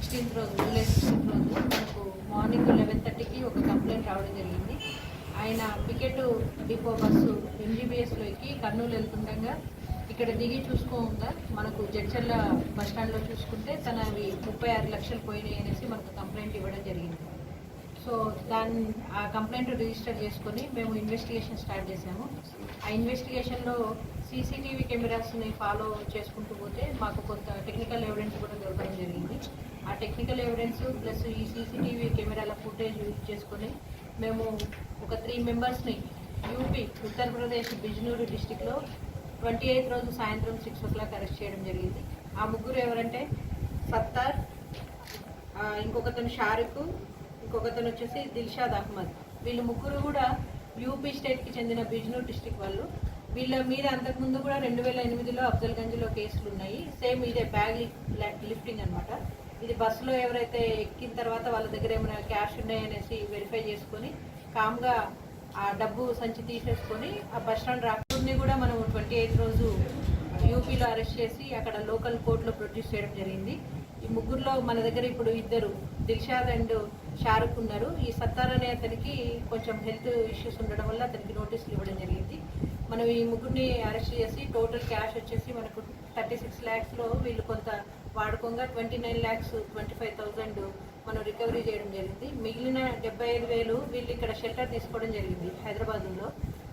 16th రోజు July 16th రోజు మనకు మార్నింగ్ 11:30కి ఒక కంప్లైంట్ రావడం జరిగింది. ఆయన పికెట్ డిపో బస్సు ఎంజీబీఎస్లో ఎక్కి కర్నూలు వెళ్తుండగా ఇక్కడ దిగి చూసుకోగా మనకు జడ్చర్ల బస్టాండ్లో చూసుకుంటే తనవి 36 లక్షలు పోయినాయి అనేసి మనకు కంప్లైంట్ ఇవ్వడం జరిగింది. సో ఆ కంప్లైంట్ రిజిస్టర్ చేసుకొని మేము ఇన్వెస్టిగేషన్ స్టార్ట్ చేసాము. ఆ ఇన్వెస్టిగేషన్లో సీసీటీవీ కెమెరాస్ని ఫాలో చేసుకుంటూ పోతే మాకు కొంత టెక్నికల్ ఎవిడెన్స్ కూడా దొరకడం జరిగింది. ఆ టెక్నికల్ ఎవిడెన్స్ ప్లస్ ఈ సీసీటీవీ కెమెరాల ఫుటేజ్ యూజ్ చేసుకొని మేము ఒక 3 మెంబర్స్ని యూపీ ఉత్తరప్రదేశ్ బిజ్నూరు డిస్టిక్లో 28th రోజు సాయంత్రం 6 o'clock అరెస్ట్ చేయడం జరిగింది. ఆ ముగ్గురు ఎవరంటే సత్తార్, ఇంకొకతను షారుఖ్, ఇంకొకతను వచ్చేసి దిల్షాద్ అహ్మద్. వీళ్ళు ముగ్గురు కూడా యూపీ స్టేట్కి చెందిన బిజ్నూర్ డిస్టిక్ వాళ్ళు. వీళ్ళ మీద అంతకుముందు కూడా 2008లో అఫ్జల్గంజ్లో కేసులు ఉన్నాయి. సేమ్ ఇదే బ్యాగ్ లిఫ్టింగ్ అనమాట. ఇది బస్సులో ఎవరైతే ఎక్కిన తర్వాత వాళ్ళ దగ్గర ఏమైనా క్యాష్ ఉన్నాయనేసి వెరిఫై చేసుకొని కామ్గా ఆ డబ్బు సంచి తీసేసుకొని ఆ బస్ స్టాండ్ రాకూర్ని కూడా మనం 28th రోజు యూపీలో అరెస్ట్ చేసి అక్కడ లోకల్ కోర్టులో ప్రొడ్యూస్ చేయడం జరిగింది. ఈ ముగ్గురులో మన దగ్గర ఇప్పుడు ఇద్దరు దిల్షాద్ అండ్ షారుఖ్ ఉన్నారు. ఈ సత్తార్ అనే అతనికి కొంచెం హెల్త్ ఇష్యూస్ ఉండడం వల్ల అతనికి నోటీసులు ఇవ్వడం జరిగింది. మనం ఈ ముగ్గురిని అరెస్ట్ చేసి టోటల్ క్యాష్ వచ్చేసి మనకు 36 lakhsలో వీళ్ళు కొంత వాడుకోగా 29,25,000 మనం రికవరీ చేయడం జరిగింది. మిగిలిన 75,000 వీళ్ళు ఇక్కడ షెల్టర్ తీసుకోవడం జరిగింది హైదరాబాద్లో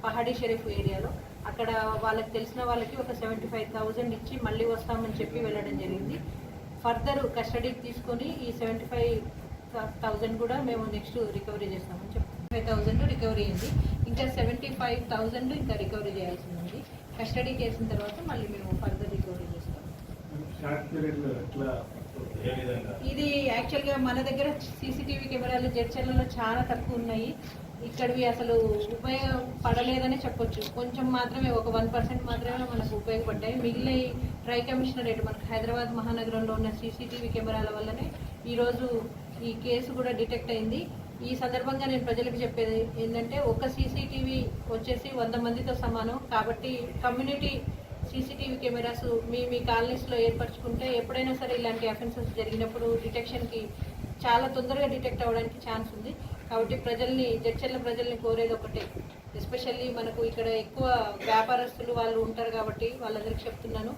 పహాడీ షరీఫ్ ఏరియాలో. అక్కడ వాళ్ళకి తెలిసిన వాళ్ళకి ఒక 75,000 ఇచ్చి మళ్ళీ వస్తామని చెప్పి వెళ్ళడం జరిగింది. ఫర్దర్ కస్టడీకి తీసుకొని ఈ 75,000 కూడా మేము నెక్స్ట్ రికవరీ చేస్తామని చెప్పి 5,000 రికవరీ అయింది. ఇంకా 75,000 ఇంకా రికవరీ చేయాల్సి ఉంది. కస్టడీకి వేసిన తర్వాత మళ్ళీ మేము ఫర్దర్ రికవరీ చేస్తాం. ఇది యాక్చువల్గా మన దగ్గర సీసీటీవీ కెమెరాలు జడ్చర్లలో చాలా తక్కువ ఉన్నాయి. ఇక్కడివి అసలు ఉపయోగపడలేదని చెప్పొచ్చు. కొంచెం మాత్రమే, ఒక 1% మాత్రమే మనకు ఉపయోగపడ్డాయి. మిగిలిన ట్రై కమిషనరేట్ మనకు హైదరాబాద్ మహానగరంలో ఉన్న సీసీటీవీ కెమెరాల వల్లనే ఈరోజు ఈ కేసు కూడా డిటెక్ట్ అయింది. ఈ సందర్భంగా నేను ప్రజలకు చెప్పేది ఏంటంటే, ఒక సీసీటీవీ వచ్చేసి 100 మందితో సమానం. కాబట్టి కమ్యూనిటీ సీసీటీవీ కెమెరాస్ మీ కాలనీస్లో ఏర్పరచుకుంటే ఎప్పుడైనా సరే ఇలాంటి అఫెన్సెస్ జరిగినప్పుడు డిటెక్షన్కి చాలా తొందరగా డిటెక్ట్ అవ్వడానికి ఛాన్స్ ఉంది. కాబట్టి జడ్చర్ల ప్రజల్ని కోరేది ఒకటే, ఎస్పెషల్లీ మనకు ఇక్కడ ఎక్కువ వ్యాపారస్తులు వాళ్ళు ఉంటారు కాబట్టి వాళ్ళందరికీ చెప్తున్నాను,